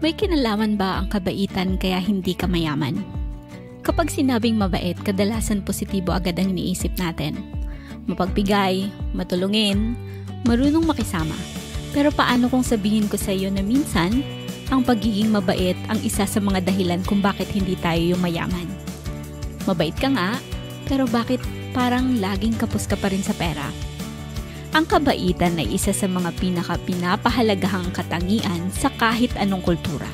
May kinalaman ba ang kabaitan kaya hindi ka mayaman? Kapag sinabing mabait, kadalasan positibo agad ang iniisip natin. Mapagbigay, matulungin, marunong makisama. Pero paano kung sabihin ko sa iyo na minsan, ang pagiging mabait ang isa sa mga dahilan kung bakit hindi tayo yung mayaman? Mabait ka nga, pero bakit parang laging kapos ka pa rin sa pera? Ang kabaitan ay isa sa mga pinakapahalagahang katangian sa kahit anong kultura.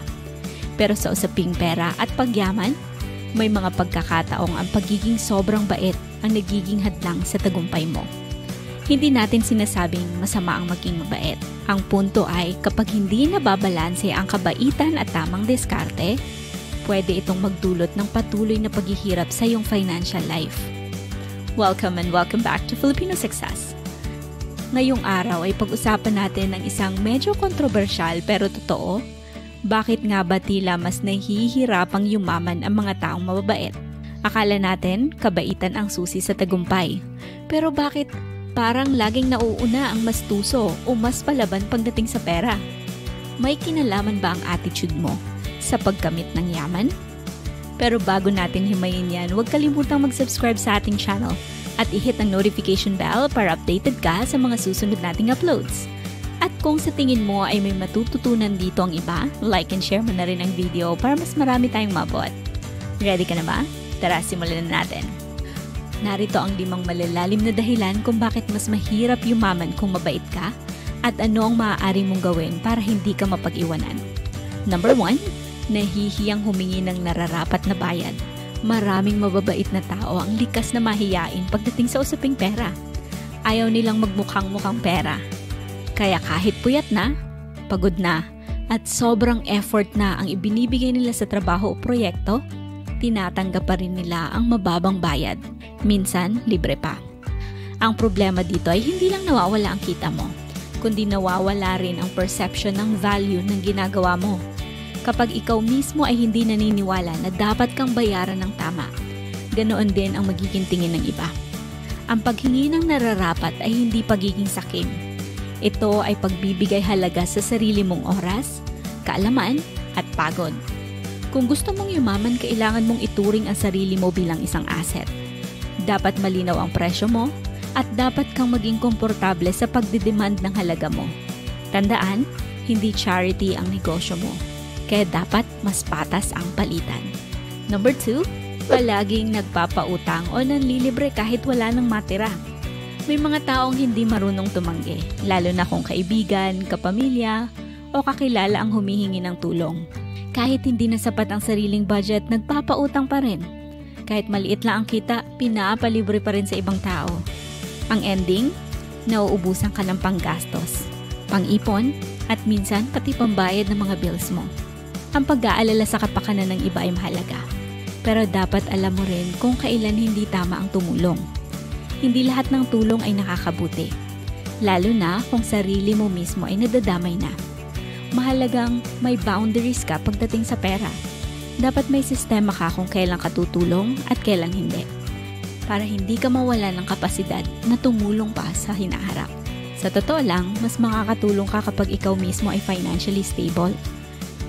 Pero sa usaping pera at pagyaman, may mga pagkakataong ang pagiging sobrang bait ang nagiging hadlang sa tagumpay mo. Hindi natin sinasabing masama ang maging mabait. Ang punto ay kapag hindi nababalanse ang kabaitan at tamang diskarte, pwede itong magdulot ng patuloy na paghihirap sa iyong financial life. Welcome and welcome back to Filipino Success. Ngayong araw ay pag-usapan natin ng isang medyo kontrobersyal pero totoo. Bakit nga ba tila mas nahihirapang yumaman ang mga taong mababait? Akala natin kabaitan ang susi sa tagumpay. Pero bakit parang laging nauuna ang mas tuso o mas palaban pagdating sa pera? May kinalaman ba ang attitude mo sa pagkamit ng yaman? Pero bago natin himayin yan, huwag kalimutang mag-subscribe sa ating channel at i-hit ang notification bell para updated ka sa mga susunod nating uploads. At kung sa tingin mo ay may matututunan dito ang iba, like and share mo na rin ang video para mas marami tayong mabot. Ready ka na ba? Tara, simulan na natin. Narito ang 5 malalalim na dahilan kung bakit mas mahirap yumaman kung mabait ka at ano ang maaari mong gawin para hindi ka mapag-iwanan. Number 1, nahihiyang humingi ng nararapat na bayad. Maraming mababait na tao ang likas na mahiyain pagdating sa usaping pera. Ayaw nilang magmukhang-mukhang pera. Kaya kahit puyat na, pagod na, at sobrang effort na ang ibinibigay nila sa trabaho o proyekto, tinatanggap pa rin nila ang mababang bayad. Minsan, libre pa. Ang problema dito ay hindi lang nawawala ang kita mo, kundi nawawala rin ang perception ng value ng ginagawa mo. Kapag ikaw mismo ay hindi naniniwala na dapat kang bayaran ng tama, ganoon din ang magiging tingin ng iba. Ang paghingi ng nararapat ay hindi pagiging sakim. Ito ay pagbibigay halaga sa sarili mong oras, kaalaman, at pagod. Kung gusto mong yumaman, kailangan mong ituring ang sarili mo bilang isang asset. Dapat malinaw ang presyo mo at dapat kang maging komportable sa pagdidemand ng halaga mo. Tandaan, hindi charity ang negosyo mo. Kaya dapat mas patas ang palitan. Number 2, palaging nagpapautang o nanlilibre kahit wala nang matira. May mga taong hindi marunong tumanggi, lalo na kung kaibigan, kapamilya, o kakilala ang humihingi ng tulong. Kahit hindi na sapat ang sariling budget, nagpapautang pa rin. Kahit maliit lang ang kita, pinapalibre pa rin sa ibang tao. Ang ending, nauubusan ka ng panggastos, pang-ipon, at minsan pati pambayad ng mga bills mo. Ang pag-aalala sa kapakanan ng iba ay mahalaga. Pero dapat alam mo rin kung kailan hindi tama ang tumulong. Hindi lahat ng tulong ay nakakabuti. Lalo na kung sarili mo mismo ay nadadamay na. Mahalagang may boundaries ka pagdating sa pera. Dapat may sistema ka kung kailan ka tutulong at kailan hindi. Para hindi ka mawala ng kapasidad na tumulong pa sa hinaharap. Sa totoo lang, mas makakatulong ka kapag ikaw mismo ay financially stable.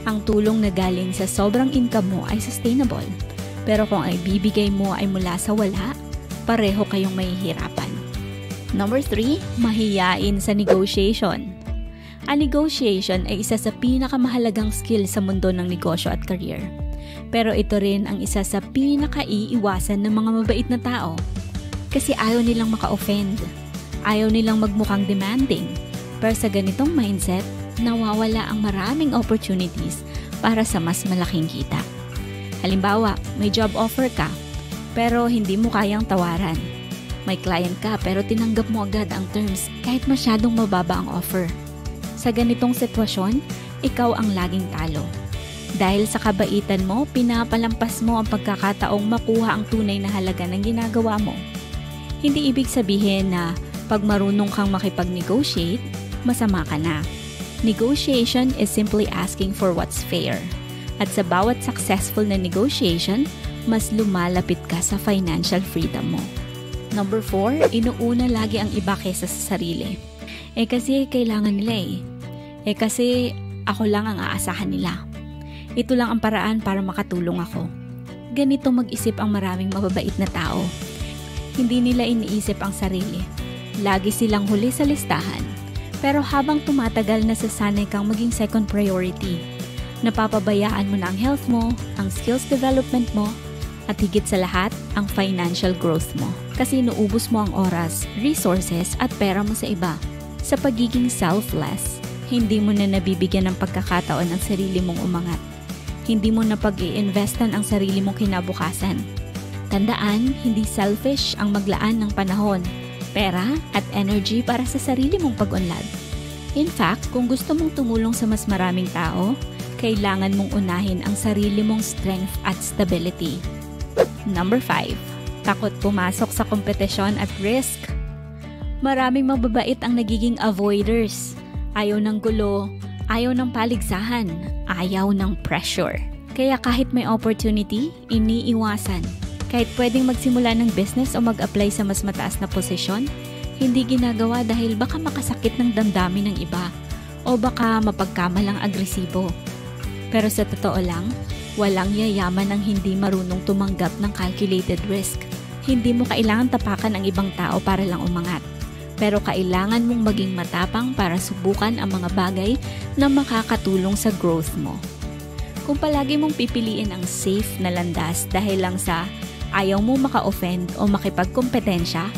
Ang tulong na galing sa sobrang income mo ay sustainable. Pero kung ay bibigay mo ay mula sa wala, pareho kayong mahihirapan. Number 3, mahiyain sa negotiation. Ang negotiation ay isa sa pinakamahalagang skill sa mundo ng negosyo at career. Pero ito rin ang isa sa pinakaiiwasan ng mga mabait na tao. Kasi ayaw nilang maka-offend. Ayaw nilang magmukhang demanding. Pero sa ganitong mindset, nawawala ang maraming opportunities para sa mas malaking kita. Halimbawa, may job offer ka, pero hindi mo kayang tawaran. May client ka, pero tinanggap mo agad ang terms kahit masyadong mababa ang offer. Sa ganitong sitwasyon, ikaw ang laging talo. Dahil sa kabaitan mo, pinapalampas mo ang pagkakataong makuha ang tunay na halaga ng ginagawa mo. Hindi ibig sabihin na pag marunong kang makipag-negotiate, masama ka na. Negotiation is simply asking for what's fair. At sa bawat successful na negotiation, mas lumalapit ka sa financial freedom mo. Number 4, inuuna lagi ang iba kaysa sa sarili. Kasi kailangan nila eh. Kasi ako lang ang aasahan nila. Ito lang ang paraan para makatulong ako. Ganito mag-isip ang maraming mababait na tao. Hindi nila iniisip ang sarili. Lagi silang huli sa listahan. Pero habang tumatagal, nasasanay kang maging second priority. Napapabayaan mo na ang health mo, ang skills development mo, at higit sa lahat, ang financial growth mo. Kasi inuubos mo ang oras, resources, at pera mo sa iba. Sa pagiging selfless, hindi mo na nabibigyan ng pagkakataon ang sarili mong umangat. Hindi mo na pag-i-investan ang sarili mong kinabukasan. Tandaan, hindi selfish ang maglaan ng panahon, pera at energy para sa sarili mong pag-unlad. In fact, kung gusto mong tumulong sa mas maraming tao, kailangan mong unahin ang sarili mong strength at stability. Number 5. Takot pumasok sa kompetisyon at risk. Maraming mababait ang nagiging avoiders. Ayaw ng gulo, ayaw ng paligsahan, ayaw ng pressure. Kaya kahit may opportunity, iniiwasan. Kahit pwedeng magsimula ng business o mag-apply sa mas mataas na posisyon, hindi ginagawa dahil baka makasakit ng damdamin ng iba o baka mapagkamalang agresibo. Pero sa totoo lang, walang yayaman ang hindi marunong tumanggap ng calculated risk. Hindi mo kailangan tapakan ang ibang tao para lang umangat. Pero kailangan mong maging matapang para subukan ang mga bagay na makakatulong sa growth mo. Kung palagi mong pipiliin ang safe na landas dahil lang sa ayaw mo maka-offend o makipagkompetensya,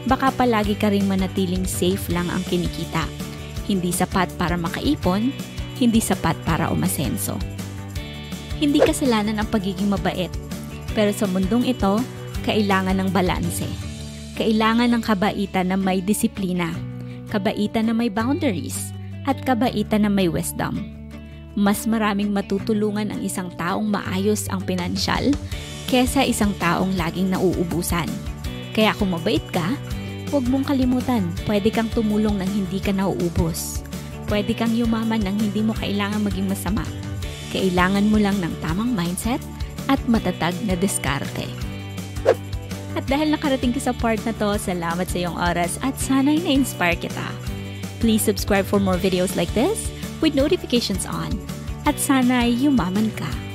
baka palagi ka ring manatiling safe lang ang kinikita. Hindi sapat para makaipon, hindi sapat para umasenso. Hindi kasalanan ang pagiging mabait, pero sa mundong ito, kailangan ng balanse. Kailangan ng kabaitan na may disiplina, kabaitan na may boundaries, at kabaitan na may wisdom. Mas maraming matutulungan ang isang taong maayos ang pinansyal kesa isang taong laging nauubusan. Kaya kung mabait ka, huwag mong kalimutan, pwede kang tumulong nang hindi ka nauubos. Pwede kang yumaman nang hindi mo kailangan maging masama. Kailangan mo lang ng tamang mindset at matatag na diskarte. At dahil nakarating ka sa part na to, salamat sa iyong oras at sana'y na-inspire kita. Please subscribe for more videos like this with notifications on. At sana'y yumaman ka.